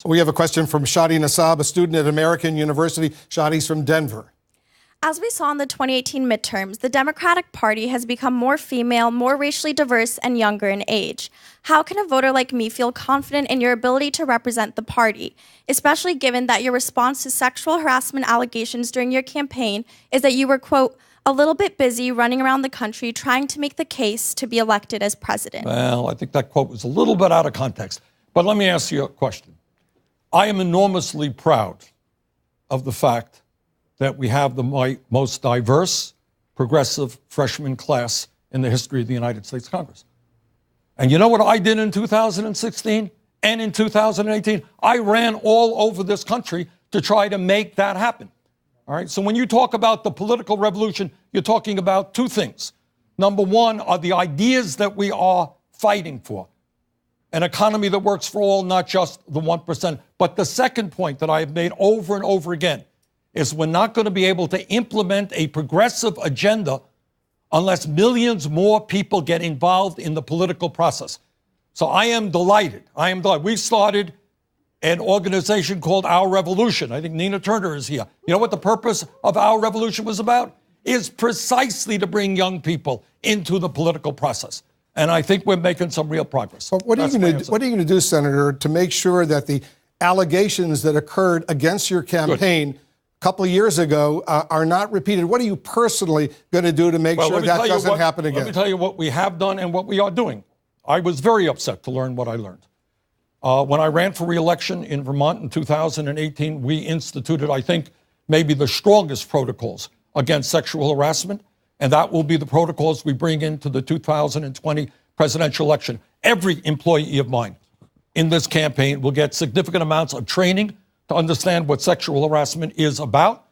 We have a question from Shadi Nassab, a student at American University. Shadi's from Denver. As we saw in the 2018 midterms, the Democratic Party has become more female, more racially diverse, and younger in age. How can a voter like me feel confident in your ability to represent the party, especially given that your response to sexual harassment allegations during your campaign is that you were, quote, a little bit busy running around the country trying to make the case to be elected as president? Well, I think that quote was a little bit out of context. But let me ask you a question. I am enormously proud of the fact that we have the most diverse, progressive freshman class in the history of the United States Congress. And you know what I did in 2016 and in 2018? I ran all over this country to try to make that happen. All right. So when you talk about the political revolution, you're talking about two things. Number one are the ideas that we are fighting for. An economy that works for all, not just the 1%. But the second point that I have made over and over again is we're not going to be able to implement a progressive agenda unless millions more people get involved in the political process. So I am delighted. We started an organization called Our Revolution. I think Nina Turner is here. You know what the purpose of Our Revolution was about? Is precisely to bring young people into the political process. And I think we're making some real progress. But what are you going to do, Senator, to make sure that the allegations that occurred against your campaign a couple of years ago are not repeated? What are you personally going to do to make sure that doesn't happen again? Let me tell you what we have done and what we are doing. I was very upset to learn what I learned. When I ran for re-election in Vermont in 2018, we instituted, I think, maybe the strongest protocols against sexual harassment, and that will be the protocols we bring into the 2020 presidential election. Every employee of mine in this campaign will get significant amounts of training to understand what sexual harassment is about.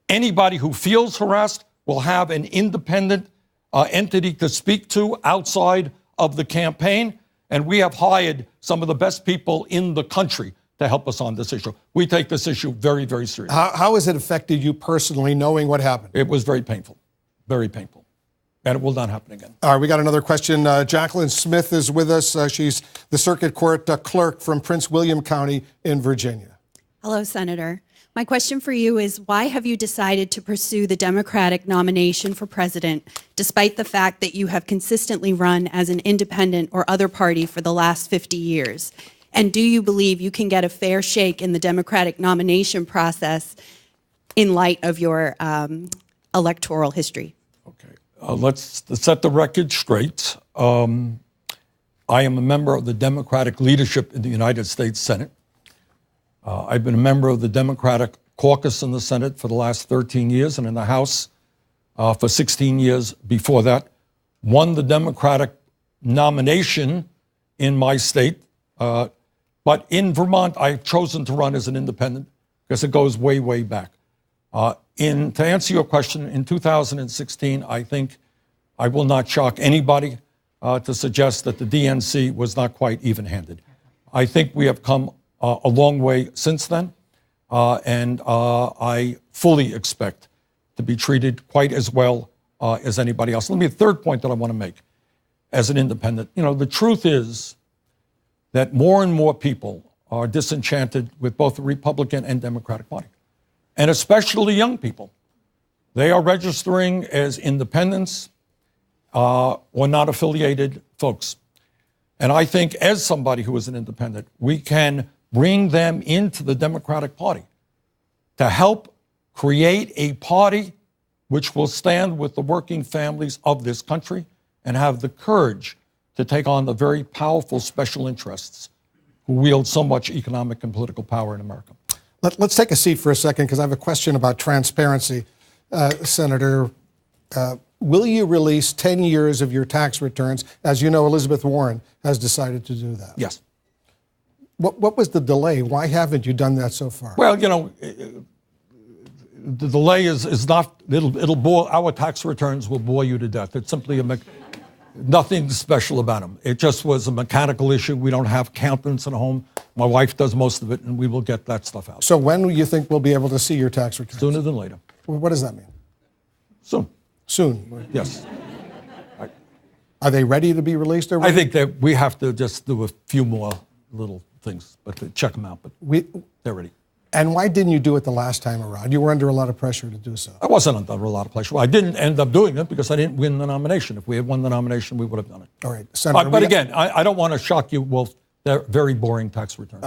Anybody who feels harassed will have an independent entity to speak to outside of the campaign. And we have hired some of the best people in the country to help us on this issue. We take this issue very, very seriously. How has it affected you personally, knowing what happened? It was very painful, and it will not happen again. All right, we got another question. Jacqueline Smith is with us. She's the circuit court clerk from Prince William County in Virginia. Hello, Senator. My question for you is, why have you decided to pursue the Democratic nomination for president, despite the fact that you have consistently run as an independent or other party for the last 50 years? And do you believe you can get a fair shake in the Democratic nomination process in light of your electoral history? Okay, let's set the record straight. I am a member of the Democratic leadership in the United States Senate. I've been a member of the Democratic caucus in the Senate for the last 13 years and in the House for 16 years before that. Won the Democratic nomination in my state. But in Vermont, I've chosen to run as an independent because it goes way, way back. To answer your question, in 2016, I think I will not shock anybody to suggest that the DNC was not quite even-handed. I think we have come a long way since then, and I fully expect to be treated quite as well as anybody else. Let me, a third point that I want to make as an independent. You know, the truth is that more and more people are disenchanted with both the Republican and Democratic Party, and especially young people. They are registering as independents or not affiliated folks. And I think as somebody who is an independent, we can bring them into the Democratic Party to help create a party which will stand with the working families of this country and have the courage to take on the very powerful special interests who wield so much economic and political power in America. Let's take a seat for a second, because I have a question about transparency. Senator, will you release 10 years of your tax returns? As you know, Elizabeth Warren has decided to do that. Yes. What was the delay? Why haven't you done that so far? Well, you know, the delay is not, it'll bore, our tax returns will bore you to death. It's simply nothing special about them. It just was a mechanical issue. We don't have accountants at home. My wife does most of it, and we will get that stuff out. So when do you think we'll be able to see your tax returns? Sooner than later. What does that mean? Soon. Soon? Yes. Are they ready to be released already? I think that we have to just do a few more little things, but check them out. But they're ready. And why didn't you do it the last time around? You were under a lot of pressure to do so. I wasn't under a lot of pressure. Well, I didn't end up doing it because I didn't win the nomination. If we had won the nomination, we would have done it. All right, Senator. But again, I don't want to shock you, Wolf. They're very boring tax returns.